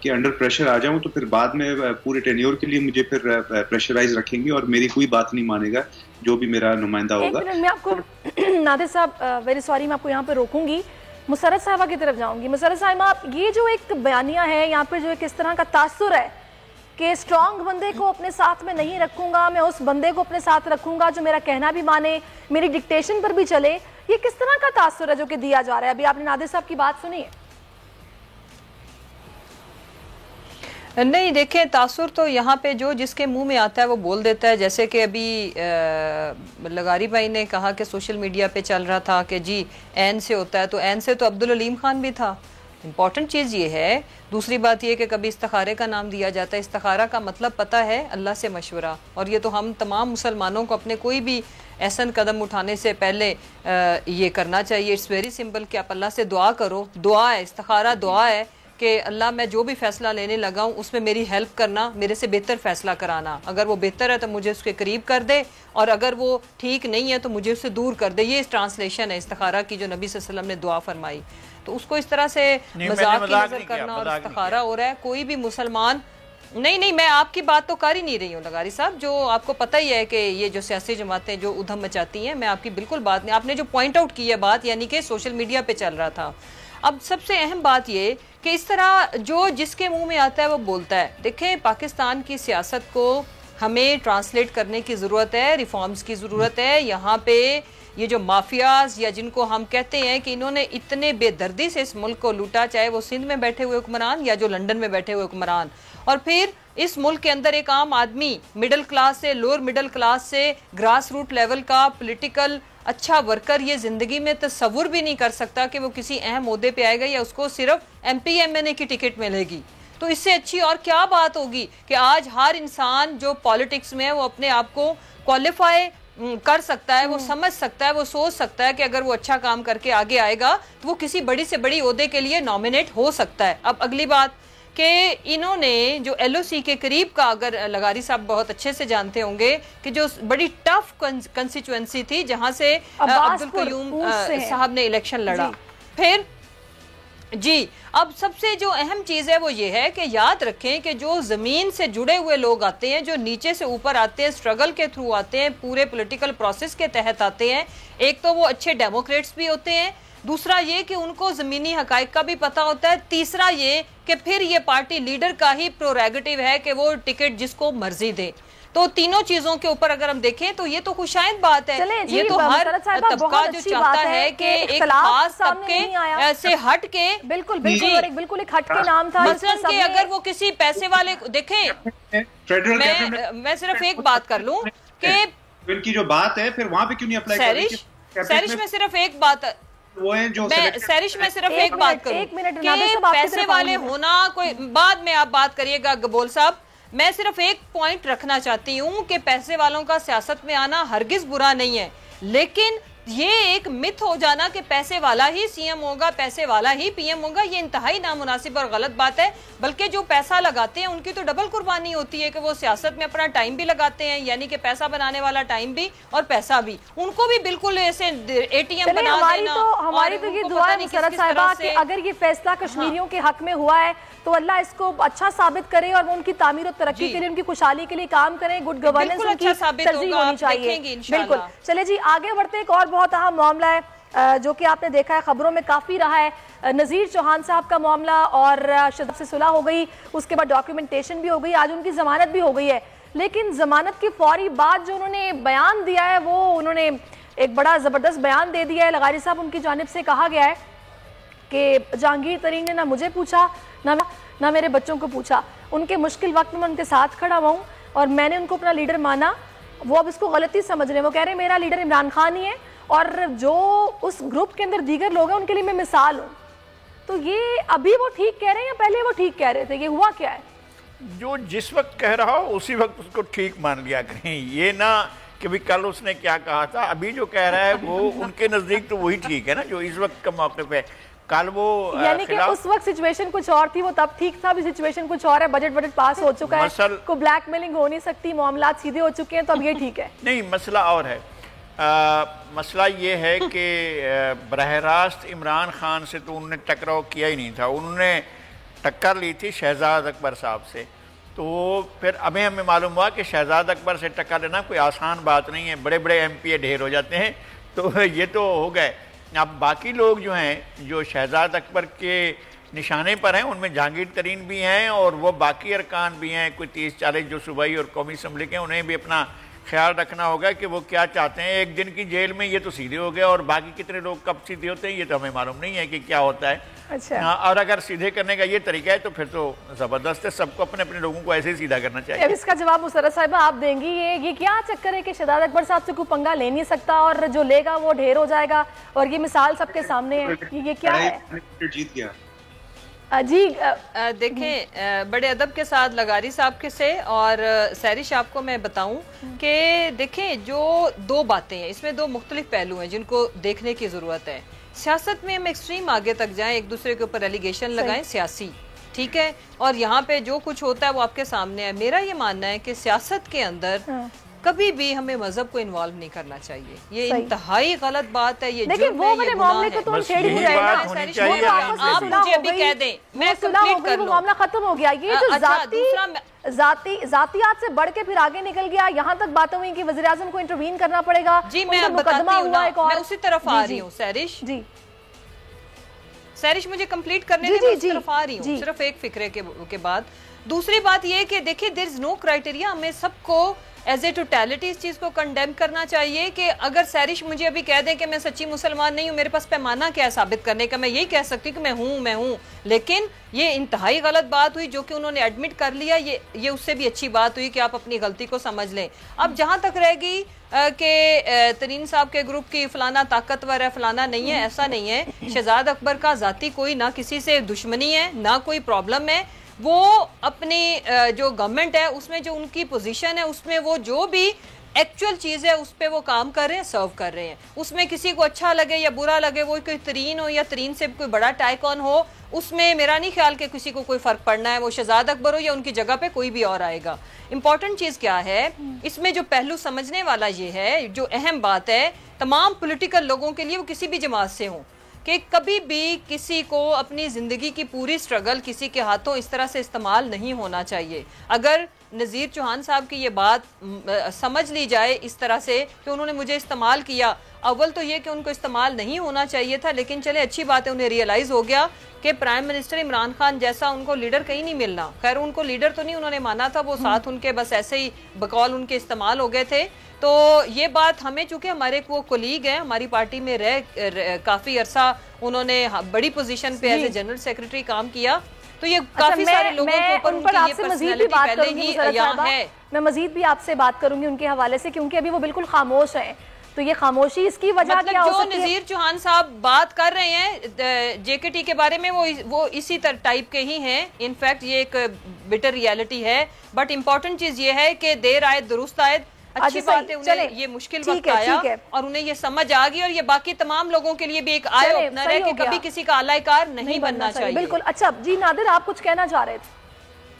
کہ under pressure آ جاؤں تو پھر بعد میں پورے ٹینیور کے لیے مجھے پھر پریشرائز رکھیں گے اور میری کوئی بات نہیں مانے گا جو بھی میرا نمائندہ ہوگا. ایک منٹ میں آپ کو نادر صاحب ویری سوری میں آپ کو یہاں پہ روکوں گی, مسرت صاحبہ کی طرف جاؤں گی. مسرت صاحبہ یہ جو ایک بیانیہ ہے یہاں پہ جو کس طرح کا تاثر ہے کہ اسٹرانگ بندے کو اپنے ساتھ میں نہیں رکھوں گا, میں اس بندے کو اپنے ساتھ رکھوں گا جو میرا کہنا بھی مانے, میری ڈکٹیشن پر بھی چلے, یہ کس طرح کا تاثر ہے جو کہ دیا جا رہا ہے؟ ابھی آپ نے نادر صاحب کی بات سنی ہے. نہیں دیکھیں, تاثر تو یہاں پہ جو جس کے منہ میں آتا ہے وہ بول دیتا ہے. جیسے کہ ابھی لغاری بھائی نے کہا کہ سوشل میڈیا پہ چل رہا تھا کہ جی عین سے ہوتا ہے, تو عین سے تو عبدالعلیم خان بھی تھا. امپورٹنٹ چیز یہ ہے. دوسری بات یہ کہ کبھی استخارے کا نام دیا جاتا ہے, استخارہ کا مطلب پتہ ہے اللہ سے مشورہ, اور یہ تو ہم تمام مسلمانوں کو اپنے کوئی بھی ایسن قدم اٹھانے سے پہلے یہ کرنا چاہیے. اٹس ویری سمپل کہ آپ اللہ سے دعا کرو, دعا ہے, استخارہ دعا ہے کہ اللہ میں جو بھی فیصلہ لینے لگا ہوں اس میں میری ہیلپ کرنا, میرے سے بہتر فیصلہ کرانا. اگر وہ بہتر ہے تو مجھے اس کے قریب کر دے, اور اگر وہ ٹھیک نہیں ہے تو مجھے اسے دور کر دے. یہ ٹرانسلیشن ہے استخارہ کی جو نبی صلی اللہ علیہ وسلم نے دعا فرمائی. تو اس کو اس طرح سے مذاق کی نظر کرنا اور استخارہ ہو رہا ہے. کوئی بھی مسلمان نہیں, میں آپ کی بات تو کر ہی نہیں رہی ہوں لغاری صاحب. جو آپ کو پتہ ہی ہے کہ یہ جو سیاسی جماعتیں جو ادھم مچاتی ہیں, میں آپ کی بالکل بات نہیں. آپ نے جو پوائنٹ آؤٹ کی ہے بات, یعنی کہ سوشل میڈیا پہ چل رہا تھا. اب سب سے اہم بات یہ کہ اس طرح جو جس کے منہ میں آتا ہے وہ بولتا ہے. دیکھیں, پاکستان کی سیاست کو ہمیں ٹرانسلیٹ کرنے کی ضرورت ہے, ریفارمز کی ضرورت ہے. یہاں پہ یہ جو مافیاز یا جن کو ہم کہتے ہیں کہ انہوں نے اتنے بے دردی سے اس ملک کو لوٹا, چاہے وہ سندھ میں بیٹھے ہوئے حکمران یا جو لنڈن میں بیٹھے ہوئے حکمران, اور پھر اس ملک کے اندر ایک عام آدمی مڈل کلاس سے, لوور مڈل کلاس سے, گراس روٹ لیول کا پولیٹیکل اچھا ورکر یہ زندگی میں تصور بھی نہیں کر سکتا کہ وہ کسی اہم عہدے پہ آئے گا یا اس کو صرف ایم پی ایم این اے کی ٹکٹ ملے گی. تو اس سے اچھی اور کیا بات ہوگی کہ آج ہر انسان جو پالیٹکس میں ہے وہ اپنے آپ کو کوالیفائی کر سکتا ہے, وہ سمجھ سکتا ہے, وہ سوچ سکتا ہے کہ اگر وہ اچھا کام کر کے آگے آئے گا تو وہ کسی بڑی سے بڑی عہدے کے لیے نامینیٹ ہو سکتا ہے. اب اگلی بات کہ انہوں نے جو ایل او سی کے قریب کا, اگر لغاری صاحب بہت اچھے سے جانتے ہوں گے کہ جو بڑی ٹف کنسٹیچوئنسی تھی جہاں سے عبدالقیوم صاحب نے الیکشن لڑا, پھر جی اب سب سے جو اہم چیز ہے وہ یہ ہے کہ یاد رکھیں کہ جو زمین سے جڑے ہوئے لوگ آتے ہیں, جو نیچے سے اوپر آتے ہیں, سٹرگل کے تھرو آتے ہیں, پورے پولیٹیکل پروسیس کے تحت آتے ہیں, ایک تو وہ اچھے ڈیموکریٹس بھی ہوتے ہیں, دوسرا یہ کہ ان کو زمینی حقائق کا بھی پتہ ہوتا ہے, تیسرا یہ کہ پھر یہ پارٹی لیڈر کا ہی پروریگیٹو ہے کہ وہ ٹکٹ جس کو مرضی دے. تو تینوں چیزوں کے اوپر اگر ہم دیکھیں تو یہ تو خوشائند بات ہے. یہ تو ہر طبقہ جو چاہتا ہے کہ ایک خاص طبقے سے ہٹ کے, بالکل ایک ہٹ کے نام تھا مثلاً کہ اگر وہ کسی پیسے والے, دیکھیں میں صرف ایک بات کر لوں کہ ان کی جو بات ہے پھر وہاں پہ کیوں نہیں اپلائی کر رہی. سیرش میں صرف ایک بات کروں کہ پیسے والے ہونا کوئی بعد میں آپ بات کریے گا گبول صاحب. میں صرف ایک پوائنٹ رکھنا چاہتی ہوں کہ پیسے والوں کا سیاست میں آنا ہرگز برا نہیں ہے, لیکن یہ ایک مت ہو جانا کہ پیسے والا ہی سی ایم ہوگا, پیسے والا ہی پی ایم ہوگا, یہ انتہائی نامناسب اور غلط بات ہے. بلکہ جو پیسہ لگاتے ہیں ان کی تو ڈبل قربانی ہوتی ہے کہ وہ سیاست میں اپنا ٹائم بھی لگاتے ہیں, یعنی کہ پیسہ بنانے والا ٹائم بھی اور پیسہ بھی, ان کو بھی بالکل ایسے اے ٹی ایم بنا دینا. ہماری تو یہ دعا ہے مسرت صاحبہ کہ اگر یہ فیصلہ کشمیریوں کے حق میں ہوا ہے تو اللہ اس کو اچھا ثابت کرے اور وہ ان کی تعمیر و ترقی کے لیے, ان کی خوشحالی کے لیے کام کریں. گڈ گورننس ان کی ترجیح ہونی چاہیے. بالکل. چلے جی آگے بڑھتے. ایک اور بہت اہم معاملہ ہے جو کہ آپ نے دیکھا ہے خبروں میں کافی رہا ہے, نذیر چوہان صاحب کا معاملہ, اور شدت سے صلح ہو گئی, اس کے بعد ڈاکیومنٹیشن بھی ہو گئی, آج ان کی ضمانت بھی ہو گئی ہے. لیکن ضمانت کی فوری بعد جو انہوں نے بیان دیا ہے وہ انہوں نے ایک بڑا زبردست بیان دے دیا ہے. لغاری صاحب ان کی جانب سے کہا گیا ہے کہ جہانگیر ترین نے نہ مجھے پوچھا نہ میرے بچوں کو پوچھا, ان کے مشکل وقت میں ان کے ساتھ کھڑا ہوا ہوں اور میں نے ان کو اپنا لیڈر مانا. وہ اب اس کو غلطی سمجھ رہے ہیں, وہ کہہ رہے ہیں میرا لیڈر عمران خان ہی ہے اور جو اس گروپ کے اندر دیگر لوگ ہیں ان کے لیے میں مثال ہوں. تو یہ ابھی وہ ٹھیک کہہ رہے ہیں یا پہلے وہ ٹھیک کہہ رہے تھے؟ یہ ہوا کیا ہے؟ جو جس وقت کہہ رہا ہو اسی وقت اس کو ٹھیک مان لیا کریں, یہ نہ کہ بھی کل اس نے کیا کہا تھا, ابھی جو کہہ رہا ہے وہ ان کے نزدیک تو وہی ٹھیک ہے نا جو اس وقت کا موقف ہے. کل وہ یعنی کہ اس وقت سچویشن کچھ اور تھی, وہ تب ٹھیک تھا, ابھی سچویشن کچھ اور ہے, بجٹ پاس ہو چکا ہے, کوئی بلیک میلنگ ہو نہیں سکتی, معاملات سیدھے ہو چکے ہیں, تو اب یہ ٹھیک ہے. نہیں, مسئلہ اور ہے. مسئلہ یہ ہے کہ براہ راست عمران خان سے تو انہوں نے ٹکراؤ کیا ہی نہیں تھا. انہوں نے ٹکر لی تھی شہزاد اکبر صاحب سے، تو پھر ہمیں معلوم ہوا کہ شہزاد اکبر سے ٹکر لینا کوئی آسان بات نہیں ہے، بڑے بڑے ایم پی اے ڈھیر ہو جاتے ہیں، تو یہ تو ہو گئے۔ اب باقی لوگ جو ہیں جو شہزاد اکبر کے نشانے پر ہیں، ان میں جہانگیر ترین بھی ہیں اور وہ باقی ارکان بھی ہیں، کوئی 30-40 جو صوبائی اور قومی اسمبلی کے ہیں، انہیں بھی اپنا خیال رکھنا ہوگا کہ وہ کیا چاہتے ہیں۔ ایک دن کی جیل میں یہ تو سیدھے ہو گیا، اور باقی کتنے لوگ کب سیدھے ہوتے ہیں یہ تو ہمیں معلوم نہیں ہے کہ کیا ہوتا ہے۔ اچھا، اور اگر سیدھے کرنے کا یہ طریقہ ہے تو پھر تو زبردست ہے، سب کو اپنے اپنے لوگوں کو ایسے ہی سیدھا کرنا چاہیے۔ اب اس کا جواب مسرت صاحبہ آپ دیں گی، یہ کیا چکر ہے کہ شہزاد اکبر صاحب سے کوئی پنگا لے نہیں سکتا اور جو لے گا وہ ڈھیر ہو جائے گا، اور یہ مثال سب کے سامنے ہے، یہ کیا ہے؟ جیت گیا جی دیکھیں بڑے ادب کے ساتھ لغاری صاحب کے سے اور سہرش آپ کو میں بتاؤں کہ دیکھیں جو دو باتیں ہیں، اس میں دو مختلف پہلو ہیں جن کو دیکھنے کی ضرورت ہے۔ سیاست میں ہم ایکسٹریم آگے تک جائیں، ایک دوسرے کے اوپر ایلیگیشن لگائیں سیاسی، ٹھیک ہے، اور یہاں پہ جو کچھ ہوتا ہے وہ آپ کے سامنے ہے۔ میرا یہ ماننا ہے کہ سیاست کے اندر کبھی بھی ہمیں مذہب کو انوالو نہیں کرنا چاہیے، یہ انتہائی غلط بات ہے، یہ جرم ہے، یہ گناہ ہے۔ آپ مجھے ابھی کہہ دیں، میں کمپلیٹ کر لوں۔ معاملہ ختم ہو گیا، یہ جو ذاتیات سے بڑھ کے پھر آگے نکل گیا، یہاں تک باتیں ہوئی کہ وزیراعظم کو انٹروین کرنا پڑے گا۔ جی میں بتاتی ہوں نا، میں اسی طرف آ رہی ہوں سہرش، جی سہرش مجھے کمپلیٹ کرنے دیں، میں اسی طرف آ رہی ہوں صرف ایک فکرے کے بعد۔ دوسری بات یہ کہ دیکھیں there is no criteria، ہمیں سب کو ایز اے ٹوٹیلٹی اس چیز کو کنڈیم کرنا چاہیے کہ اگر سہرش مجھے ابھی کہہ دیں کہ میں سچی مسلمان نہیں ہوں، میرے پاس پیمانہ کیا ہے ثابت کرنے کا، میں یہی کہہ سکتی ہوں کہ میں ہوں، لیکن یہ انتہائی غلط بات ہوئی جو کہ انہوں نے ایڈمٹ کر لیا، یہ اس سے بھی اچھی بات ہوئی کہ آپ اپنی غلطی کو سمجھ لیں۔ اب جہاں تک رہ گئی کہ ترین صاحب کے گروپ کی فلانا طاقتور ہے فلانا نہیں ہے، ایسا نہیں ہے۔ شہزاد اکبر کا ذاتی کوئی نہ کسی سے دشمنی ہے نہ کوئی پرابلم ہے، وہ اپنی جو گورنمنٹ ہے اس میں جو ان کی پوزیشن ہے اس میں وہ جو بھی ایکچوئل چیز ہے اس پہ وہ کام کر رہے ہیں، سرو کر رہے ہیں۔ اس میں کسی کو اچھا لگے یا برا لگے، وہ کوئی ترین ہو یا ترین سے کوئی بڑا ٹائیکون ہو، اس میں میرا نہیں خیال کہ کسی کو کوئی فرق پڑنا ہے، وہ شہزاد اکبر ہو یا ان کی جگہ پہ کوئی بھی اور آئے گا۔ امپورٹنٹ چیز کیا ہے اس میں جو پہلو سمجھنے والا یہ ہے، جو اہم بات ہے تمام پولیٹیکل لوگوں کے لیے، وہ کسی بھی جماعت سے ہوں، کہ کبھی بھی کسی کو اپنی زندگی کی پوری سٹرگل کسی کے ہاتھوں اس طرح سے استعمال نہیں ہونا چاہیے۔ اگر نذیر چوہان صاحب کی یہ بات سمجھ لی جائے اس طرح سے کہ انہوں نے مجھے استعمال کیا، اول تو یہ کہ ان کو استعمال نہیں ہونا چاہیے تھا، لیکن چلے اچھی بات ہے انہیں ریئلائز ہو گیا کہ پرائم منسٹر عمران خان جیسا ان کو لیڈر کہیں نہیں ملنا۔ خیر ان کو لیڈر تو نہیں انہوں نے مانا تھا، وہ ساتھ ان کے بس ایسے ہی بقول ان کے استعمال ہو گئے تھے۔ تو یہ بات ہمیں چونکہ ہمارے وہ کولیگ ہیں، ہماری پارٹی میں کافی عرصہ انہوں نے بڑی پوزیشن پہ ایز اے جنرل سیکرٹری کام کیا، تو یہ کافی سارے لوگوں کے اوپر ان کی یہ پرسنالٹی پہلے ہی یہاں ہے۔ میں مزید بھی آپ سے بات کروں گی ان کے حوالے سے، کیونکہ ابھی وہ بالکل خاموش ہیں، تو یہ خاموشی اس کی وجہ کیا ہو سکتی ہے؟ جو نذیر چوہان صاحب بات کر رہے ہیں جے کے ٹی کے بارے میں وہ اسی ٹائپ کے ہی ہیں، انفیکٹ یہ ایک بٹر ریالٹی ہے، بٹ امپورٹنٹ چیز یہ ہے کہ دیر آئے درست آئے، اچھی بات ہے انہیں یہ مشکل وقت آیا اور انہیں یہ سمجھ آ گئی، اور یہ باقی تمام لوگوں کے لیے بھی ایک آئے اوپنر ہے کہ کبھی کسی کا اعلی کار نہیں بننا چاہیے۔ بالکل۔ اچھا جی نادر آپ کچھ کہنا چاہ رہے تھے؟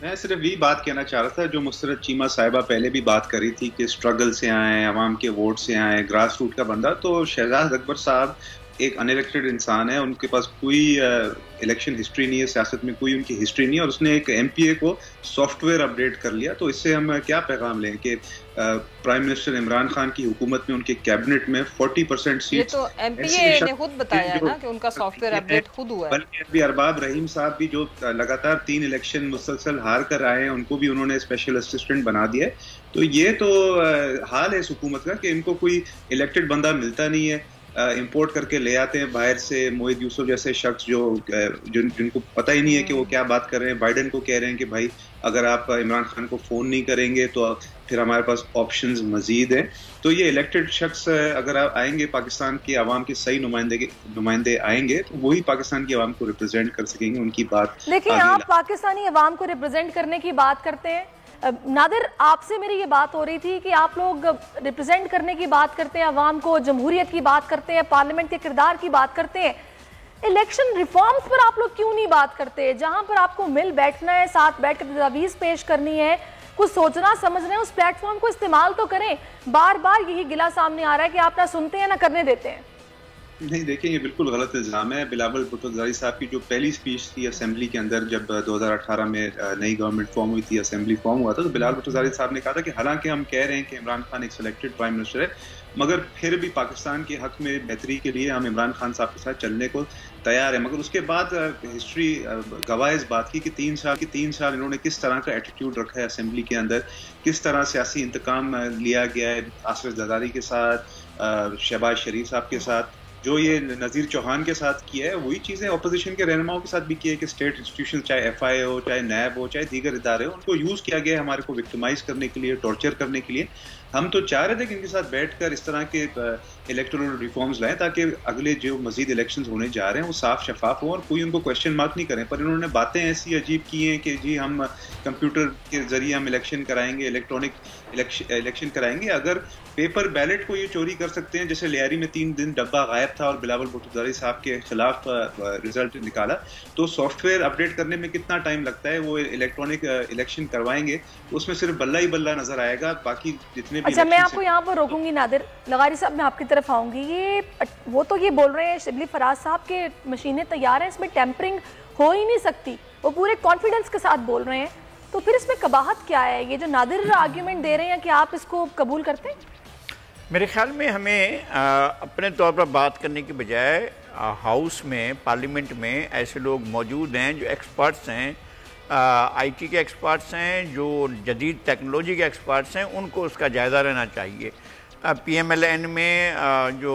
میں صرف یہی بات کہنا چاہ رہا تھا جو مسرت چیمہ صاحبہ پہلے بھی بات کری تھی کہ اسٹرگل سے آئے، عوام کے ووٹ سے آئے، گراس روٹ کا بندہ، تو شہزاد اکبر صاحب ایک ان الیکٹڈ انسان ہے، ان کے پاس کوئی الیکشن ہسٹری نہیں ہے، سیاست میں کوئی ان کی ہسٹری نہیں ہے، اور اس نے ایک ایم پی اے کو سافٹ ویئر اپڈیٹ کر لیا۔ تو اس سے ہم کیا پیغام لیں کہ پرائم منسٹر عمران خان کی حکومت میں ان کے کیبنٹ میں 40% سیٹس، یہ تو ایم پی اے نے خود بتایا ہے نا کہ ان کا سافٹ ویئر اپڈیٹ خود ہوا ہے، بلکہ ابھی ارباب رحیم صاحب بھی جو لگاتار 3 الیکشن مسلسل ہار کر آئے ہیں، ان کو بھی انہوں نے اسپیشل اسسٹنٹ بنا دیا ہے۔ تو یہ تو حال ہے اس حکومت کا کہ ان کو کوئی الیکٹڈ بندہ ملتا نہیں ہے، امپورٹ کر کے لے آتے ہیں باہر سے، موحد یوسف جیسے شخص جن کو پتہ ہی نہیں ہے کہ وہ کیا بات کر رہے ہیں، بائیڈن کو کہہ رہے ہیں کہ بھائی اگر آپ عمران خان کو فون نہیں کریں گے تو پھر ہمارے پاس آپشنز مزید ہیں۔ تو یہ الیکٹڈ شخص اگر آپ آئیں گے، پاکستان کی عوام کے صحیح نمائندے آئیں گے تو وہی پاکستان کی عوام کو ریپرزینٹ کر سکیں گے، ان کی بات۔ لیکن آپ پاکستانی عوام کو ریپرزینٹ کرنے کی بات کرتے ہیں، نادر آپ سے میری یہ بات ہو رہی تھی کہ آپ لوگ ریپرزینٹ کرنے کی بات کرتے ہیں عوام کو، جمہوریت کی بات کرتے ہیں، پارلیمنٹ کے کردار کی بات کرتے ہیں، الیکشن ریفارمز پر آپ لوگ کیوں نہیں بات کرتے؟ جہاں پر آپ کو مل بیٹھنا ہے، ساتھ بیٹھ کر تجاویز پیش کرنی ہے، کچھ سوچنا سمجھنا ہے، اس پلیٹ فارم کو استعمال تو کریں۔ بار بار یہی گلہ سامنے آ رہا ہے کہ آپ نہ سنتے ہیں نہ کرنے دیتے ہیں۔ نہیں دیکھیں، یہ بالکل غلط الزام ہے. بلاول بھٹو زرداری صاحب کی جو پہلی اسپیچ تھی اسمبلی کے اندر جب 2018 میں نئی گورنمنٹ فارم ہوئی تھی، اسمبلی فارم ہوا تھا، تو بلاول بھٹو زرداری صاحب نے کہا تھا کہ حالانکہ ہم کہہ رہے ہیں کہ عمران خان ایک سلیکٹڈ پرائم منسٹر ہے، مگر پھر بھی پاکستان کے حق میں بہتری کے لیے ہم عمران خان صاحب کے ساتھ چلنے کو تیار ہیں. مگر اس کے بعد ہسٹری گواہ اس بات کی کہ 3 سال انہوں نے کس طرح کا ایٹیٹیوڈ رکھا ہے اسمبلی کے اندر، کس طرح سیاسی انتقام لیا گیا ہے آصف زرداری کے ساتھ، شہباز شریف صاحب کے ساتھ. جو یہ نذیر چوہان کے ساتھ کیا ہے وہی چیزیں اپوزیشن کے رہنماؤں کے ساتھ بھی کی ہے کہ اسٹیٹ انسٹیٹیوشن چاہے ایف آئی اے ہو، چاہے نیب ہو، چاہے دیگر ادارے ہو، ان کو یوز کیا گیا ہے ہمارے کو وکٹمائز کرنے کے لیے، ٹارچر کرنے کے لیے. ہم تو چاہ رہے تھے کہ ان کے ساتھ بیٹھ کر اس طرح کے الیکٹورل ریفارمز لائیں تاکہ اگلے جو مزید الیکشنز ہونے جا رہے ہیں وہ صاف شفاف ہوں اور کوئی ان کو کوشچن مارک نہیں کریں. پر انہوں نے باتیں ایسی عجیب کی ہیں کہ جی ہم کمپیوٹر کے ذریعے ہم الیکشن کرائیں گے، الیکٹرانک الیکشن کرائیں گے. اگر پیپر بیلٹ کو یہ چوری کر سکتے ہیں، جیسے لیاری میں 3 دن ڈبہ غائب تھا اور بلاول بھٹو زرداری صاحب کے خلاف رزلٹ نکالا، تو سافٹ ویئر اپڈیٹ کرنے میں کتنا ٹائم لگتا ہے. وہ الیکٹرانک الیکشن کروائیں گے اس میں صرف بلہ ہی بلہ نظر آئے گا، باقی جتنے بھی. اچھا، میں آپ کو یہاں پر روکوں گی نادر. لغاری صاحب میں آپ کی طرف آؤں گی. وہ تو یہ بول رہے ہیں شبلی فراز صاحب کے مشینیں تیار ہیں، اس میں ٹیمپرنگ ہو ہی نہیں سکتی، وہ پورے کانفیڈنس کے ساتھ بول رہے ہیں، تو پھر اس میں قباحت کیا ہے؟ یہ جو نادر آرگیومنٹ دے رہے ہیں کہ آپ اس کو قبول کرتے ہیں؟ میرے خیال میں ہمیں اپنے طور پر بات کرنے کی بجائے ہاؤس میں، پارلیمنٹ میں ایسے لوگ موجود ہیں جو ایکسپرٹس ہیں، آئی ٹی کے ایکسپرٹس ہیں، جو جدید ٹیکنالوجی کے ایکسپرٹس ہیں، ان کو اس کا جائزہ لینا چاہیے. پی ایم ایل این میں جو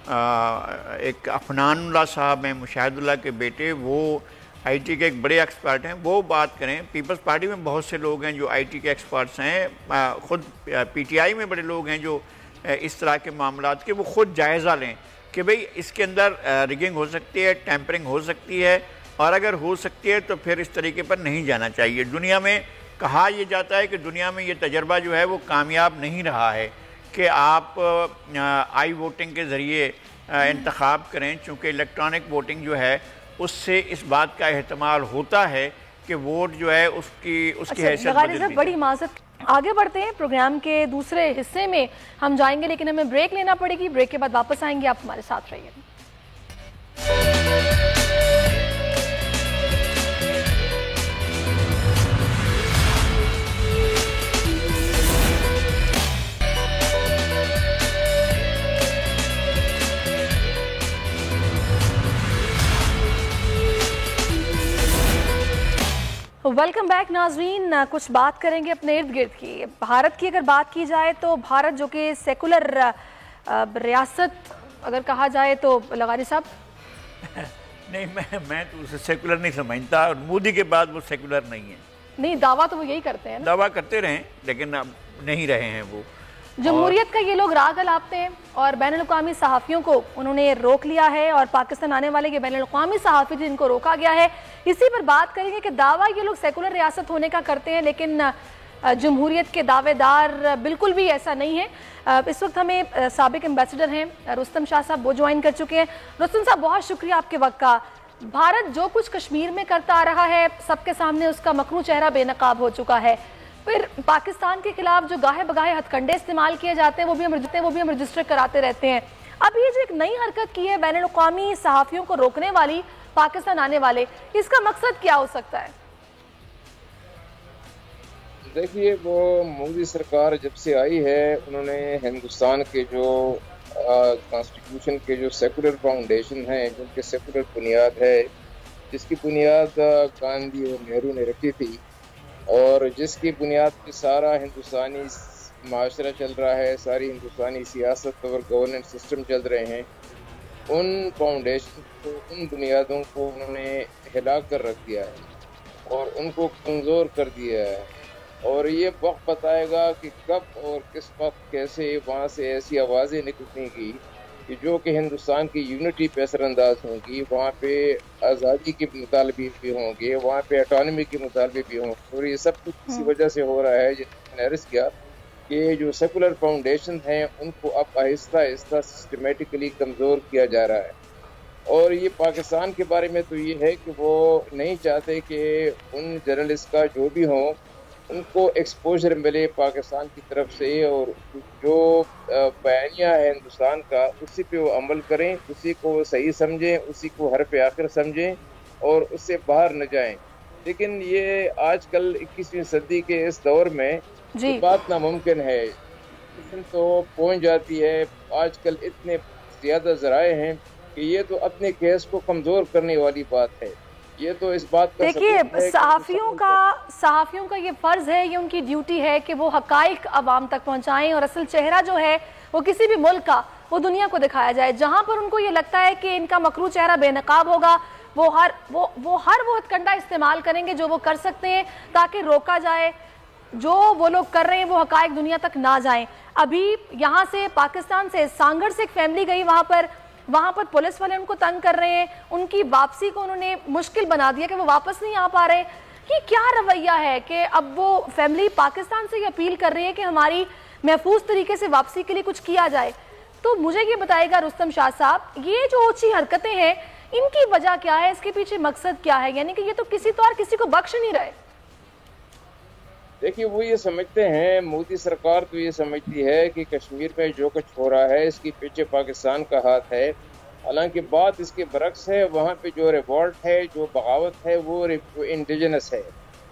ایک افنان اللہ صاحب ہیں، مشاہد اللہ کے بیٹے، وہ آئی ٹی کے ایک بڑے ایکسپرٹ ہیں، وہ بات کریں. پیپلز پارٹی میں بہت سے لوگ ہیں جو آئی ٹی کے ایکسپرٹس ہیں، خود پی ٹی آئی میں بڑے لوگ ہیں جو اس طرح کے معاملات کے وہ خود جائزہ لیں کہ بھئی اس کے اندر ریگنگ ہو سکتی ہے، ٹیمپرنگ ہو سکتی ہے، اور اگر ہو سکتی ہے تو پھر اس طریقے پر نہیں جانا چاہیے. دنیا میں کہا یہ جاتا ہے کہ دنیا میں یہ تجربہ جو ہے وہ کامیاب نہیں رہا ہے کہ آپ آئی ووٹنگ کے ذریعے انتخاب کریں، چونکہ الیکٹرانک ووٹنگ جو ہے اس سے اس بات کا احتمال ہوتا ہے کہ ووٹ جو ہے اس کی حیثیت بدل دی. بڑی معذرت. آگے بڑھتے ہیں، پروگرام کے دوسرے حصے میں ہم جائیں گے، لیکن ہمیں بریک لینا پڑے گی. بریک کے بعد واپس آئیں گے، آپ ہمارے ساتھ رہیے. ویلکم بیک ناظرین. کچھ بات کریں گے اپنے ارد گرد کی. بھارت کی اگر بات کی جائے تو بھارت جو کہ سیکولر ریاست اگر کہا جائے تو لغاری صاحب نہیں، میں تو اسے سیکولر نہیں سمجھتا، اور مودی کے بعد وہ سیکولر نہیں ہے. نہیں، دعویٰ تو وہ یہی کرتے ہیں، دعویٰ کرتے رہیں لیکن اب نہیں رہے ہیں. وہ جمہوریت کا یہ لوگ راگ الاپتے ہیں اور بین الاقوامی صحافیوں کو انہوں نے روک لیا ہے، اور پاکستان آنے والے یہ بین الاقوامی صحافی جن کو روکا گیا ہے. اسی پر بات کریں گے کہ دعویٰ یہ لوگ سیکولر ریاست ہونے کا کرتے ہیں، لیکن جمہوریت کے دعوے دار بالکل بھی ایسا نہیں ہے. اس وقت ہمیں سابق ایمبیسڈر ہیں رستم شاہ صاحب، وہ جوائن کر چکے ہیں. رستم صاحب بہت شکریہ آپ کے وقت کا. بھارت جو کچھ کشمیر میں کرتا آ رہا ہے سب کے سامنے اس کا مکروہ چہرہ بے نقاب ہو چکا ہے. پھر پاکستان کے خلاف جو گاہے بگاہے ہتھ کنڈے استعمال کیے جاتے ہیں وہ بھی ہم رجسٹر کراتے رہتے ہیں. اب یہ جو ایک نئی حرکت کی ہے بین الاقوامی صحافیوں کو روکنے والی پاکستان آنے والے، اس کا مقصد کیا ہو سکتا ہے؟ دیکھیے، وہ مودی سرکار جب سے آئی ہے انہوں نے ہندوستان کے جو کانسٹیٹیوشن کے جو سیکولر فاؤنڈیشن ہیں، جن کے سیکولر بنیاد ہے، جس کی بنیاد گاندھی اور نہرو نے رکھی تھی، اور جس کی بنیاد پہ سارا ہندوستانی معاشرہ چل رہا ہے، ساری ہندوستانی سیاست اور گورننس سسٹم چل رہے ہیں، ان فاؤنڈیشن کو، ان بنیادوں کو انہوں نے ہلا کر رکھ دیا ہے اور ان کو کمزور کر دیا ہے. اور یہ وقت بتائے گا کہ کب اور کس وقت کیسے وہاں سے ایسی آوازیں نکلیں گی کہ جو کہ ہندوستان کی یونٹی پہ اثر انداز ہوں گی، وہاں پہ آزادی کے مطالبے بھی ہوں گے، وہاں پہ اٹانومی کے مطالبے بھی ہوں گے. اور یہ سب کچھ اسی وجہ سے ہو رہا ہے، جس میں نے عرض کیا کہ جو سیکولر فاؤنڈیشن ہیں ان کو اب آہستہ آہستہ سسٹمیٹکلی کمزور کیا جا رہا ہے. اور یہ پاکستان کے بارے میں تو یہ ہے کہ وہ نہیں چاہتے کہ ان جرنلسٹ کا جو بھی ہوں ان کو ایکسپوجر ملے پاکستان کی طرف سے، اور جو بیانیے دنیا ہے ہندوستان کا، اسی پہ وہ عمل کریں، اسی کو وہ صحیح سمجھیں، اسی کو حرف آخر سمجھیں اور اس سے باہر نہ جائیں۔ لیکن یہ آج کل 21ویں صدی کے اس دور میں یہ بات ناممکن ہے، تو پہنچ جاتی ہے۔ آج کل اتنے زیادہ ذرائع ہیں کہ یہ تو اپنے کیس کو کمزور کرنے والی بات ہے۔ یہ تو اس بات کا دیکھیے صحافیوں کا یہ فرض ہے، یہ ان کی ڈیوٹی ہے کہ وہ حقائق عوام تک پہنچائیں اور اصل چہرہ جو ہے وہ کسی بھی ملک کا وہ دنیا کو دکھایا جائے۔ جہاں پر ان کو یہ لگتا ہے کہ ان کا مکروہ چہرہ بے نقاب ہوگا، وہ ہر وہ ہتھکنڈا استعمال کریں گے جو وہ کر سکتے ہیں تاکہ روکا جائے جو وہ لوگ کر رہے ہیں، وہ حقائق دنیا تک نہ جائیں۔ ابھی یہاں سے پاکستان سے سانگڑ سے ایک فیملی گئی، وہاں پر پولیس والے ان کو تنگ کر رہے ہیں، ان کی واپسی کو انہوں نے مشکل بنا دیا کہ وہ واپس نہیں آ پا رہے۔ یہ کیا رویہ ہے کہ اب وہ فیملی پاکستان سے یہ اپیل کر رہی ہے کہ ہماری محفوظ طریقے سے واپسی کے لیے کچھ کیا جائے؟ تو مجھے یہ بتائے گا رستم شاہ صاحب، یہ جو اونچی حرکتیں ہیں ان کی وجہ کیا ہے، اس کے پیچھے مقصد کیا ہے؟ یعنی کہ یہ تو کسی طور کسی کو بخش نہیں رہے۔ دیکھیے وہ یہ سمجھتے ہیں، مودی سرکار تو یہ سمجھتی ہے کہ کشمیر میں جو کچھ ہو رہا ہے اس کے پیچھے پاکستان کا ہاتھ ہے، حالانکہ بات اس کے برعکس ہے۔ وہاں پہ جو ریوولٹ ہے، جو بغاوت ہے، وہ انڈیجنس ہے۔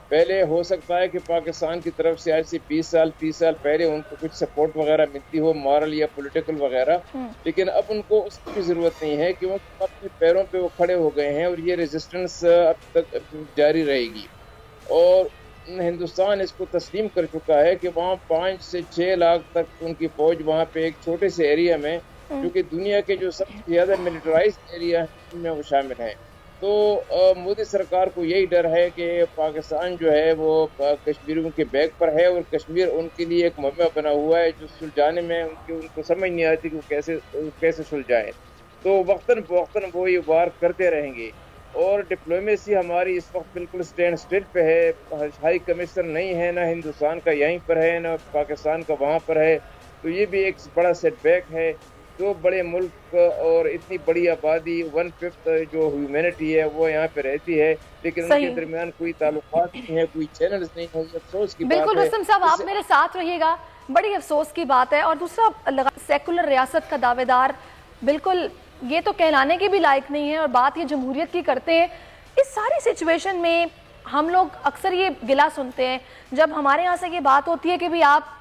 پہلے ہو سکتا ہے کہ پاکستان کی طرف سے آج سے 30 سال پہلے ان کو کچھ سپورٹ وغیرہ ملتی ہو، مورل یا پولیٹیکل وغیرہ، لیکن اب ان کو اس کی ضرورت نہیں ہے کیونکہ اپنے پیروں پہ وہ کھڑے ہو گئے ہیں اور یہ ریزسٹنس اب تک جاری رہے گی۔ اور ہندوستان اس کو تسلیم کر چکا ہے کہ وہاں 5 سے 6 لاکھ تک ان کی فوج وہاں پہ ایک چھوٹے سے ایریا میں، جو کہ دنیا کے جو سب سے زیادہ ملٹرائزڈ ایریا ہیں ان میں وہ شامل ہیں۔ تو مودی سرکار کو یہی ڈر ہے کہ پاکستان جو ہے وہ کشمیریوں کے بیک پر ہے اور کشمیر ان کے لیے ایک مہمہ بنا ہوا ہے جو سلجھانے میں ان کو سمجھ نہیں آتی کہ وہ کیسے سلجھائیں۔ تو وقتاً فوقتاً وہ یہ وار کرتے رہیں گے۔ اور ڈپلومیسی ہماری اس وقت بالکل اسٹینڈ اسٹل پہ ہے، ہائی کمشنر نہیں ہے، نہ ہندوستان کا یہیں پر ہے نہ پاکستان کا وہاں پر ہے، تو یہ بھی ایک بڑا سیٹ بیک ہے۔ دو بڑے ملک اور اتنی بڑی آبادی، 1/5 جو ہیومینٹی ہے وہ یہاں پہ رہتی ہے، لیکن ان کے درمیان کوئی تعلقات نہیں ہے، کوئی چینلز نہیں ہے۔ افسوس کی بات ہے۔ بالکل رستم صاحب، آپ میرے ساتھ رہیے گا، بڑی افسوس کی بات ہے۔ اور دوسرا، سیکولر ریاست کا دعوے دار بالکل یہ تو کہلانے کے بھی لائق نہیں ہے، اور بات یہ جمہوریت کی کرتے ہیں۔ اس ساری سچویشن میں ہم لوگ اکثر یہ گلہ سنتے ہیں جب ہمارے یہاں سے یہ بات ہوتی ہے کہ بھی آپ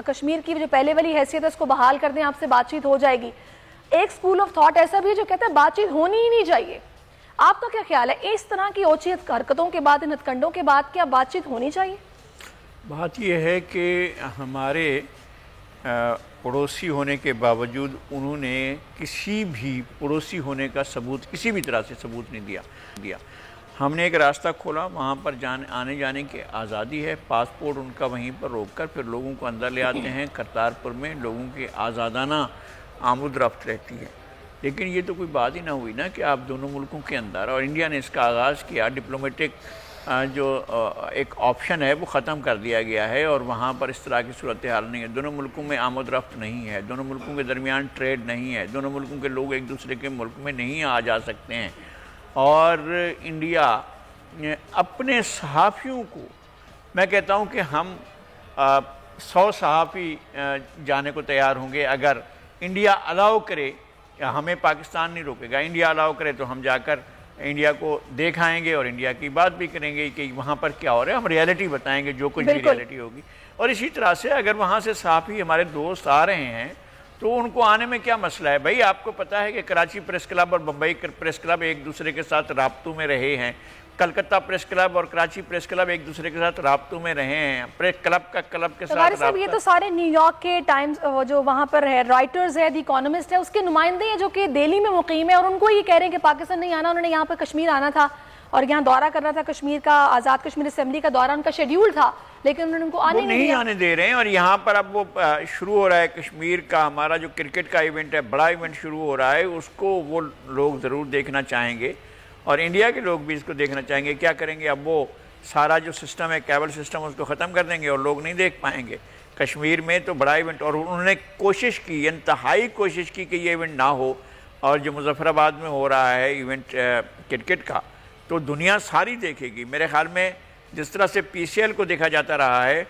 کشمیر کی جو پہلے والی حیثیت ہے اس کو بحال کر دیں، آپ سے بات چیت ہو جائے گی۔ ایک سکول آف تھاٹ ایسا بھی ہے جو کہتا ہے بات چیت ہونی ہی نہیں چاہیے۔ آپ کا کیا خیال ہے اس طرح کی اوچھی حرکتوں کے بعد، ان ہتھکنڈوں کے بعد، کیا بات چیت ہونی چاہیے؟ بات یہ ہے کہ ہمارے پڑوسی ہونے کے باوجود انہوں نے کسی بھی پڑوسی ہونے کا ثبوت، کسی بھی طرح سے ثبوت نہیں دیا۔ ہم نے ایک راستہ کھولا، وہاں پر آنے جانے کی آزادی ہے، پاسپورٹ ان کا وہیں پر روک کر پھر لوگوں کو اندر لے آتے ہیں۔ کرتارپور میں لوگوں کی آزادانہ آمد رفت رہتی ہے، لیکن یہ تو کوئی بات ہی نہ ہوئی نا کہ آپ دونوں ملکوں کے اندر، اور انڈیا نے اس کا آغاز کیا، ڈپلومیٹک جو ایک آپشن ہے وہ ختم کر دیا گیا ہے، اور وہاں پر اس طرح کی صورتحال نہیں ہے۔ دونوں ملکوں میں آمد رفت نہیں ہے، دونوں ملکوں کے درمیان ٹریڈ نہیں ہے، دونوں ملکوں کے لوگ ایک دوسرے کے ملک میں نہیں آ جا سکتے ہیں۔ اور انڈیا اپنے صحافیوں کو، میں کہتا ہوں کہ ہم 100 صحافی جانے کو تیار ہوں گے اگر انڈیا الاؤ کرے، ہمیں پاکستان نہیں روکے گا، انڈیا الاؤ کرے تو ہم جا کر انڈیا کو دیکھ آئیں گے اور انڈیا کی بات بھی کریں گے کہ وہاں پر کیا ہو رہا ہے، ہم ریالٹی بتائیں گے، جو کچھ بھی ریالٹی ہوگی۔ اور اسی طرح سے اگر وہاں سے صحافی ہمارے دوست آ رہے ہیں تو ان کو آنے میں کیا مسئلہ ہے؟ بھائی آپ کو پتہ ہے کہ کراچی پریس کلب اور بمبئی پریس کلب ایک دوسرے کے ساتھ رابطوں میں رہے ہیں، کلکتہ پریس کلب اور کراچی پریس کلب ایک دوسرے کے ساتھ رابطوں میں رہے ہیں، پریس کلب کا کلب کے ساتھ رابطہ۔ یہ تو سارے نیو یارک کے ٹائمز جو وہاں پر ہے، رائٹرز ہے، دی اکانومسٹ ہے، اس کے نمائندے ہیں جو کہ دہلی میں مقیم ہیں، اور ان کو یہ کہہ رہے ہیں کہ پاکستان نہیں آنا، انہوں نے یہاں پر کشمیر آنا تھا اور یہاں دورہ کرنا تھا کشمیر کا، آزاد کشمیر اسمبلی کا دورہ ان کا شیڈیول تھا، لیکن انہوں نے ان کو نہیں آنے دے رہے ہیں۔ اور یہاں پر اب وہ شروع ہو رہا ہے کشمیر کا، ہمارا جو کرکٹ کا ایونٹ ہے، بڑا ایونٹ شروع ہو رہا ہے، اس کو وہ لوگ ضرور دیکھنا چاہیں گے، اور انڈیا کے لوگ بھی اس کو دیکھنا چاہیں گے۔ کیا کریں گے؟ اب وہ سارا جو سسٹم ہے، کیبل سسٹم، اس کو ختم کر دیں گے اور لوگ نہیں دیکھ پائیں گے کشمیر میں۔ تو بڑا ایونٹ، اور انہوں نے کوشش کی، انتہائی کوشش کی کہ یہ ایونٹ نہ ہو، اور جو مظفر آباد میں ہو رہا ہے ایونٹ کرکٹ کا، تو دنیا ساری دیکھے گی۔ میرے خیال میں جس طرح سے پی سی ایل کو دیکھا جاتا رہا ہے،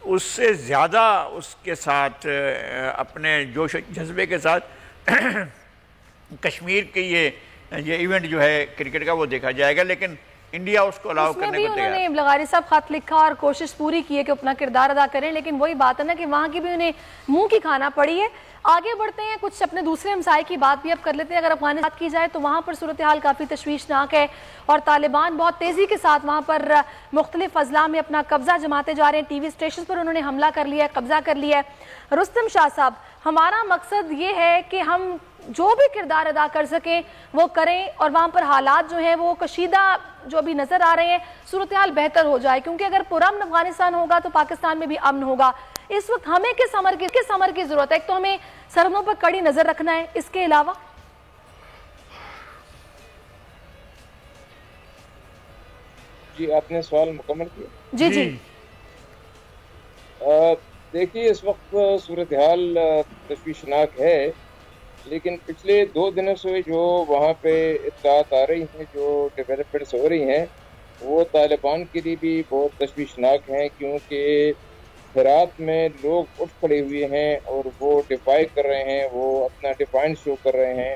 اس سے زیادہ اس کے ساتھ اپنے جوش و جذبے کے ساتھ کشمیر کے یہ ایونٹ جو ہے کرکٹ کا وہ دیکھا جائے گا، لیکن انڈیا اس کو الاؤ کرنے کو تیار ہے۔ انہوں نے لغاری صاحب خط لکھا اور کوشش پوری کی ہے کہ اپنا کردار ادا کریں، لیکن وہی بات ہے نا کہ وہاں کی بھی انہیں منہ کی کھانا پڑی ہے۔ آگے بڑھتے ہیں، کچھ اپنے دوسرے ہمسائے کی بات بھی اب کر لیتے ہیں۔ اگر افغانستان کی جائے تو وہاں پر صورتحال کافی تشویشناک ہے اور طالبان بہت تیزی کے ساتھ وہاں پر مختلف اضلاع میں اپنا قبضہ جماتے جا رہے ہیں۔ ٹی وی اسٹیشن پر انہوں نے حملہ کر لیا ہے، قبضہ کر لیا ہے۔ رستم شاہ صاحب، ہمارا مقصد یہ ہے کہ ہم جو بھی کردار ادا کر سکیں وہ کریں اور وہاں پر حالات جو ہیں وہ کشیدہ جو بھی نظر آ رہے ہیں صورتحال بہتر ہو جائے، کیونکہ اگر پرامن افغانستان ہوگا تو پاکستان میں بھی امن ہوگا۔ اس وقت ہمیں کس امر کی ضرورت ہے؟ ایک تو ہمیں سرحدوں پر کڑی نظر رکھنا ہے، اس کے علاوہ جی آپ نے سوال مکمل کیا؟ جی دیکھیے اس وقت صورتحال تشویشناک ہے، لیکن پچھلے 2 دنوں سے جو وہاں پہ اطلاعات آ رہی ہیں، جو ڈیولپمنٹس ہو رہی ہیں، وہ طالبان کے لیے بھی بہت تشویشناک ہیں، کیونکہ ہرات میں لوگ اٹھ کھڑے ہوئے ہیں اور وہ ڈیفائی کر رہے ہیں، وہ اپنا ڈیفائنس شو کر رہے ہیں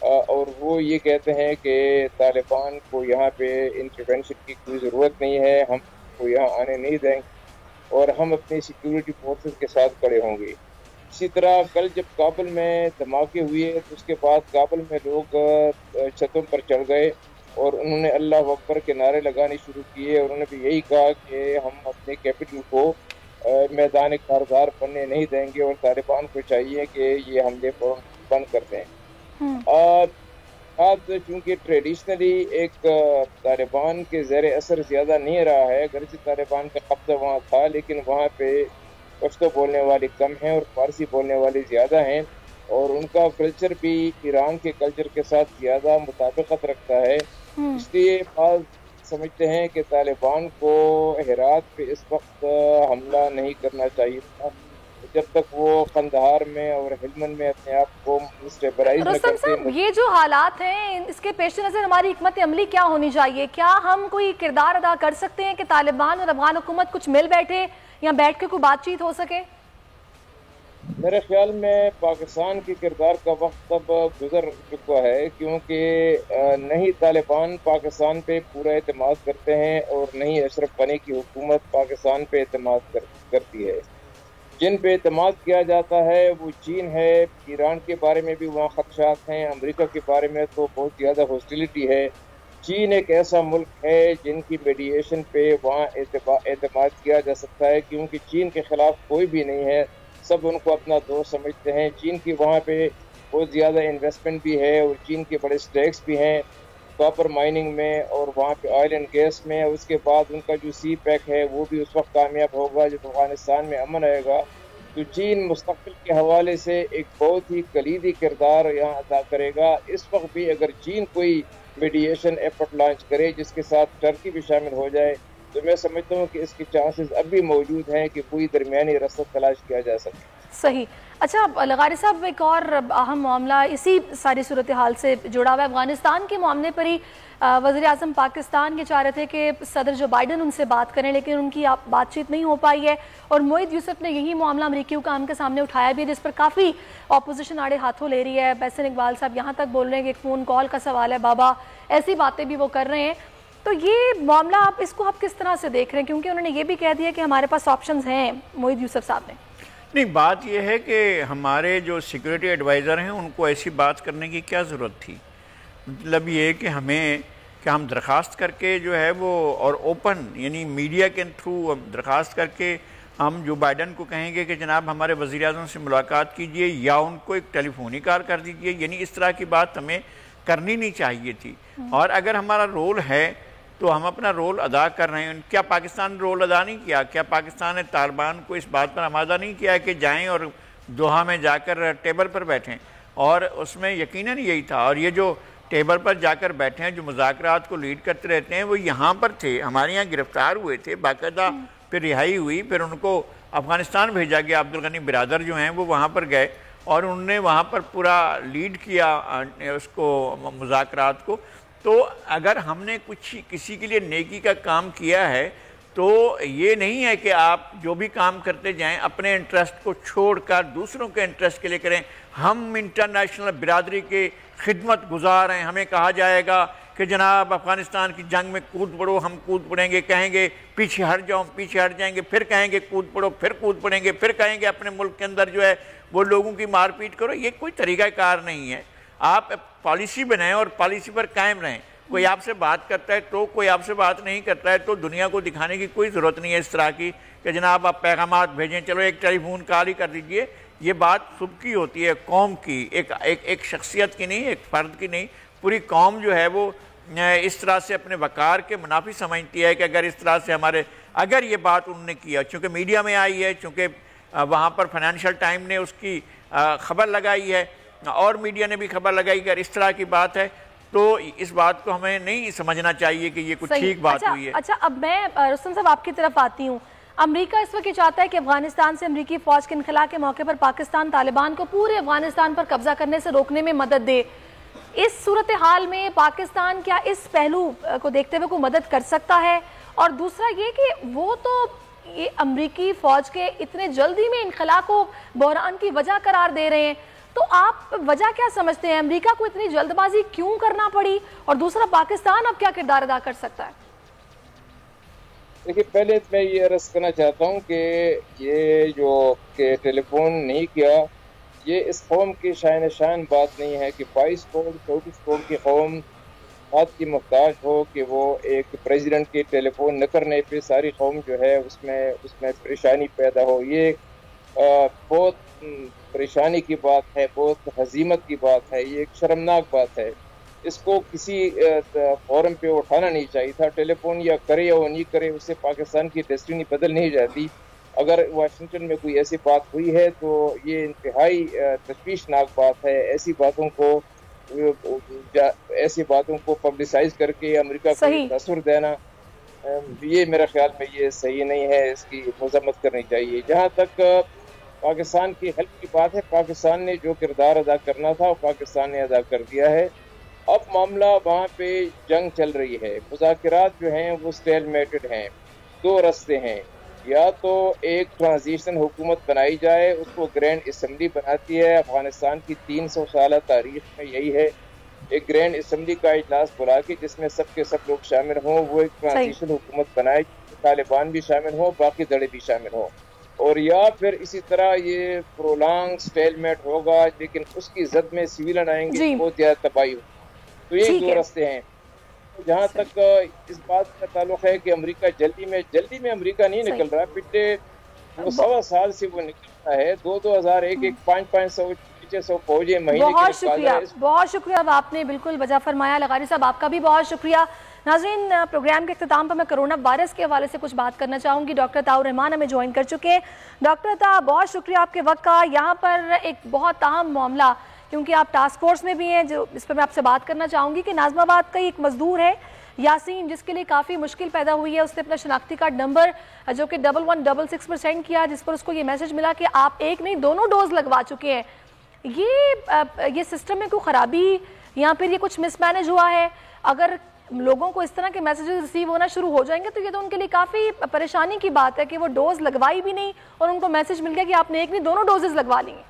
اور وہ یہ کہتے ہیں کہ طالبان کو یہاں پہ انٹرونشن کی کوئی ضرورت نہیں ہے، ہم کو یہاں آنے نہیں دیں گے اور ہم اپنی سیکیورٹی فورسز کے ساتھ کھڑے ہوں گے۔ اسی طرح کل جب کابل میں دھماکے ہوئے تو اس کے بعد کابل میں لوگ چھتوں پر چڑھ گئے اور انہوں نے اللہ اکبر کے نعرے لگانے شروع کیے، اور انہوں نے بھی یہی کہا کہ ہم اپنے کیپٹل کو میدان کارزار بننے نہیں دیں گے اور طالبان کو چاہیے کہ یہ حملے بند کر دیں۔ آج چونکہ ٹریڈیشنلی ایک طالبان کے زیر اثر زیادہ نہیں رہا ہے، اگرچہ طالبان کا قبضہ وہاں تھا، لیکن وہاں پہ پشتو بولنے والے کم ہیں اور فارسی بولنے والے زیادہ ہیں، اور ان کا کلچر بھی ایران کے کلچر کے ساتھ زیادہ مطابقت رکھتا ہے۔ اس لیے بعض سمجھتے ہیں کہ طالبان کو ہرات پہ اس وقت حملہ نہیں کرنا چاہیے تھا جب تک وہ قندھار میں اور ہلمند میں اپنے آپ کو اسٹیبلائز نہ کرتے۔ رستم صاحب، یہ جو حالات ہیں اس کے پیش نظر ہماری حکمت عملی کیا ہونی چاہیے؟ کیا ہم کوئی کردار ادا کر سکتے ہیں کہ طالبان اور افغان حکومت کچھ مل بیٹھے یا بیٹھ کے کوئی بات چیت ہو سکے؟ میرے خیال میں پاکستان کے کردار کا وقت اب گزر چکا ہے، کیونکہ نہیں طالبان پاکستان پہ پورا اعتماد کرتے ہیں اور نہیں اشرف غنی کی حکومت پاکستان پہ اعتماد کرتی ہے۔ جن پہ اعتماد کیا جاتا ہے وہ چین ہے، ایران کے بارے میں بھی وہاں خدشات ہیں، امریکہ کے بارے میں تو بہت زیادہ ہاسٹیلٹی ہے۔ چین ایک ایسا ملک ہے جن کی میڈیشن پہ وہاں اعتماد کیا جا سکتا ہے، کیونکہ چین کے خلاف کوئی بھی نہیں ہے، سب ان کو اپنا دوست سمجھتے ہیں۔ چین کی وہاں پہ بہت زیادہ انویسٹمنٹ بھی ہے اور چین کے بڑے سٹیکس بھی ہیں کاپر مائننگ میں اور وہاں پہ آئل اینڈ گیس میں۔ اس کے بعد ان کا جو سی پیک ہے وہ بھی اس وقت کامیاب ہوگا جب افغانستان میں امن آئے گا، تو چین مستقبل کے حوالے سے ایک بہت ہی کلیدی کردار یہاں ادا کرے گا۔ اس وقت بھی اگر چین کوئی میڈیشن ایفرٹ لانچ کرے جس کے ساتھ ٹرکی بھی شامل ہو جائے تو میں سمجھتا ہوں کہ اس کے چانسز اب بھی موجود ہیں کہ کوئی درمیانی رستہ تلاش کیا جا سکے۔ صحیح۔ اچھا لغاری صاحب، ایک اور اہم معاملہ اسی ساری صورتحال سے جڑا ہوا ہے۔ افغانستان کے معاملے پر ہی وزیر اعظم پاکستان یہ چاہ رہے تھے کہ صدر جو بائیڈن ان سے بات کریں، لیکن ان کی بات چیت نہیں ہو پائی ہے، اور معید یوسف نے یہی معاملہ امریکی حکام کے سامنے اٹھایا بھی ہے، جس پر کافی اپوزیشن آڑے ہاتھوں لے رہی ہے۔ بحسن اقبال صاحب یہاں تک بول رہے ہیں کہ ایک فون کال کا سوال ہے بابا، ایسی باتیں بھی وہ کر رہے ہیں۔ تو یہ معاملہ اس کو آپ کس طرح سے دیکھ رہے ہیں؟ کیونکہ انہوں نے یہ بھی کہہ دیا کہ ہمارے پاس آپشنز ہیں معید یوسف صاحب نے۔ نہیں، بات یہ ہے کہ ہمارے جو سیکورٹی ایڈوائزر ہیں ان کو ایسی بات کرنے کی کیا ضرورت تھی؟ مطلب یہ کہ ہم درخواست کر کے جو ہے وہ، اور اوپن یعنی میڈیا کے تھرو درخواست کر کے ہم جو بائیڈن کو کہیں گے کہ جناب ہمارے وزیر اعظم سے ملاقات کیجئے یا ان کو ایک ٹیلی فونی کار کر دیجئے، یعنی اس طرح کی بات ہمیں کرنی نہیں چاہیے تھی۔ اور اگر ہمارا رول ہے تو ہم اپنا رول ادا کر رہے ہیں۔ کیا پاکستان نے رول ادا نہیں کیا؟ کیا پاکستان نے طالبان کو اس بات پر آمادہ نہیں کیا کہ جائیں اور دوحہ میں جا کر ٹیبل پر بیٹھیں؟ اور اس میں یقیناً یہی تھا، اور یہ جو ٹیبل پر جا کر بیٹھے ہیں، جو مذاکرات کو لیڈ کرتے رہتے ہیں، وہ یہاں پر تھے، ہمارے یہاں گرفتار ہوئے تھے، باقاعدہ پھر رہائی ہوئی، پھر ان کو افغانستان بھیجا گیا۔ عبدالغنی برادر جو ہیں وہ وہاں پر گئے اور انہوں نے وہاں پر پورا لیڈ کیا اس کو، مذاکرات کو۔ تو اگر ہم نے کسی کے لیے نیکی کا کام کیا ہے تو یہ نہیں ہے کہ آپ جو بھی کام کرتے جائیں اپنے انٹرسٹ کو چھوڑ کر دوسروں کے انٹرسٹ کے لیے کریں. ہم انٹرنیشنل برادری کے خدمت گزار ہیں, ہمیں کہا جائے گا کہ جناب افغانستان کی جنگ میں کود پڑو, ہم کود پڑیں گے, کہیں گے پیچھے ہٹ جاؤ, پیچھے ہٹ جائیں گے, پھر کہیں گے کود پڑو, پھر کود پڑیں گے, پھر کہیں گے اپنے ملک کے اندر جو ہے وہ لوگوں کی مار پیٹ کرو. یہ کوئی طریقہ کار نہیں ہے. آپ پالیسی بنائیں اور پالیسی پر قائم رہیں. کوئی آپ سے بات کرتا ہے تو, کوئی آپ سے بات نہیں کرتا ہے تو دنیا کو دکھانے کی کوئی ضرورت نہیں ہے اس طرح کی کہ جناب آپ پیغامات بھیجیں, چلو ایک ٹیلی فون کال ہی کر دیجئے. یہ بات صبح کی ہوتی ہے, قوم کی, ایک شخصیت کی نہیں, ایک فرد کی نہیں. پوری قوم جو ہے وہ اس طرح سے اپنے وقار کے منافی سمجھتی ہے کہ اگر اس طرح سے اگر یہ بات انہوں نے کیا, چونکہ میڈیا میں آئی ہے, چونکہ وہاں پر فائنینشیل ٹائم نے اس کی خبر لگائی ہے اور میڈیا نے بھی خبر لگائی کہ اگر اس طرح کی بات ہے تو اس بات کو ہمیں نہیں سمجھنا چاہیے کہ یہ کچھ ٹھیک بات ہوئی ہے. اچھا, اب میں رستم صاحب آپ کی طرف آتی ہوں. امریکہ اس وقت یہ چاہتا ہے کہ افغانستان سے امریکی فوج کے انخلا کے موقع پر پاکستان طالبان کو پورے افغانستان پر قبضہ کرنے سے روکنے میں مدد دے. اس صورتحال میں پاکستان کیا اس پہلو کو دیکھتے ہوئے کوئی مدد کر سکتا ہے؟ اور دوسرا یہ کہ وہ تو یہ امریکی فوج کے اتنے جلدی میں انخلا کو بحران کی وجہ قرار دے رہے ہیں, تو آپ وجہ کیا سمجھتے ہیں؟ امریکہ کو اتنی جلد بازی کیوں کرنا پڑی؟ اور دوسرا پاکستان اب کیا کردار ادا کر سکتا ہے؟ دیکھیے, پہلے میں یہ عرض کرنا چاہتا ہوں کہ یہ جو کہ ٹیلی فون نہیں کیا, یہ اس قوم کی شان شان بات نہیں ہے کہ 22 کروڑ 34 کروڑ کی قوم بات کی محتاج ہو کہ وہ ایک پریزیڈنٹ کے ٹیلی فون نہ کرنے پہ ساری قوم جو ہے اس میں پریشانی پیدا ہو. یہ بہت پریشانی کی بات ہے, بہت ہزیمت کی بات ہے, یہ ایک شرمناک بات ہے. اس کو کسی فورم پہ اٹھانا نہیں چاہیے تھا. ٹیلی فون یا کرے یا وہ نہیں کرے, اس سے پاکستان کی ڈیسٹینی بدل نہیں جاتی. اگر واشنگٹن میں کوئی ایسی بات ہوئی ہے تو یہ انتہائی تشویشناک بات ہے. ایسی باتوں کو پبلسائز کر کے امریکہ کو تاثر دینا, یہ میرے خیال میں یہ صحیح نہیں ہے. اس کی مذمت کرنی چاہیے. جہاں تک پاکستان کی ہیلپ کی بات ہے, پاکستان نے جو کردار ادا کرنا تھا وہ پاکستان نے ادا کر دیا ہے. اب معاملہ وہاں پہ جنگ چل رہی ہے, مذاکرات جو ہیں وہ اسٹیل میٹڈ ہیں. دو راستے ہیں, یا تو ایک ٹرانزیشن حکومت بنائی جائے, اس کو گرینڈ اسمبلی بناتی ہے. افغانستان کی 300 سالہ تاریخ میں یہی ہے, ایک گرینڈ اسمبلی کا اجلاس بلا کے جس میں سب کے سب لوگ شامل ہوں, وہ ایک ٹرانزیشن حکومت بنائے, طالبان بھی شامل ہوں, باقی دڑے بھی شامل ہوں. اور یا پھر اسی طرح یہ پرولانگ اسٹیل میٹ ہوگا لیکن اس کی زد میں سویلن آئیں گے, بہت زیادہ تباہی ہوگی. تو یہ دو راستے ہیں. جہاں تک اس بات کا تعلق ہے کہ امریکہ جلدی میں امریکہ نہیں نکل رہا, پچھلے 1.25 سال سے وہ نکل رہا ہے. 2001 500 فوجیں مہینے کی. بہت شکریہ, آپ نے بالکل وجہ فرمایا. لغاری صاحب آپ کا بھی بہت شکریہ. ناظرین, پروگرام کے اختتام پر میں کرونا وائرس کے حوالے سے کچھ بات کرنا چاہوں گی. ڈاکٹر عطاء الرحمان ہمیں جوائن کر چکے ہیں. ڈاکٹر عطاء, بہت شکریہ آپ کے وقت کا. یہاں پر ایک بہت اہم معاملہ, کیونکہ آپ ٹاسک فورس میں بھی ہیں, جو اس پر میں آپ سے بات کرنا چاہوں گی کہ ناظم آباد کا ایک مزدور ہے یاسین, جس کے لیے کافی مشکل پیدا ہوئی ہے. اس نے اپنا شناختی کارڈ نمبر جو کہ 1166 پر سینڈ کیا, جس پر اس کو یہ میسج ملا کہ آپ ایک نہیں 2 ڈوز لگوا چکے ہیں. یہ سسٹم میں کوئی خرابی یا پھر یہ کچھ مس مینج ہوا ہے؟ اگر لوگوں کو اس طرح کے میسیجز ریسیو ہونا شروع ہو جائیں گے تو یہ تو ان کے لیے کافی پریشانی کی بات ہے کہ وہ ڈوز لگوائی بھی نہیں اور ان کو میسج مل گیا کہ آپ نے ایک نہیں 2 ڈوزز لگوا لی ہیں.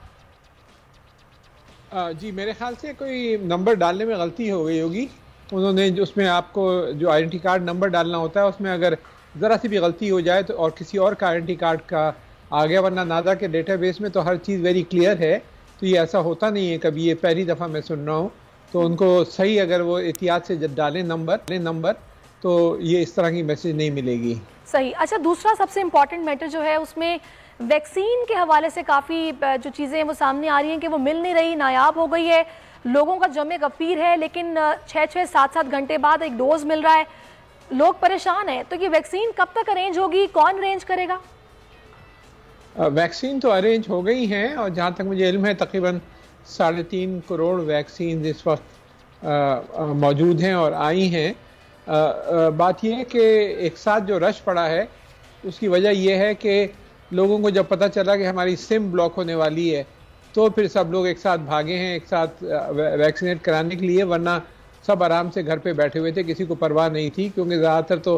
جی, میرے خیال سے کوئی نمبر ڈالنے میں غلطی ہو گئی ہوگی. انہوں نے اس میں آپ کو جو آئیڈینٹی کارڈ نمبر ڈالنا ہوتا ہے اس میں اگر ذرا سی بھی غلطی ہو جائے تو اور کسی اور کا آئیڈینٹی کارڈ کا آ گیا, ورنہ نادا کے ڈیٹا بیس میں تو ہر چیز ویری کلیئر ہے. تو یہ ایسا ہوتا نہیں ہے کبھی, یہ پہلی دفعہ میں سن رہا ہوں. تو ان کو صحیح اگر وہ احتیاط سے ڈالیں نمبر تو یہ اس طرح کی میسج نہیں ملے گی. صحیح. اچھا, دوسرا سب سے امپورٹنٹ میٹر جو ہے اس میں ویکسین کے حوالے سے کافی جو چیزیں وہ سامنے آ رہی ہیں کہ وہ مل نہیں رہی, نایاب ہو گئی ہے. لوگوں کا جمع غفیر ہے, لیکن 6-7 گھنٹے بعد ایک ڈوز مل رہا ہے. لوگ پریشان ہیں. تو یہ ویکسین کب تک ارینج ہوگی, کون ارینج کرے گا؟ ویکسین تو ارینج ہو گئی ہیں, اور جہاں تک مجھے علم ہے تقریباً 3.5 کروڑ ویکسین اس وقت موجود ہیں اور آئی ہیں. بات یہ ہے کہ ایک ساتھ جو رش پڑا ہے اس کی وجہ یہ ہے کہ لوگوں کو جب پتہ چلا کہ ہماری سم بلاک ہونے والی ہے تو پھر سب لوگ ایک ساتھ بھاگے ہیں ایک ساتھ ویکسینیٹ کرانے کے لیے, ورنہ سب آرام سے گھر پہ بیٹھے ہوئے تھے, کسی کو پرواہ نہیں تھی. کیونکہ زیادہ تر تو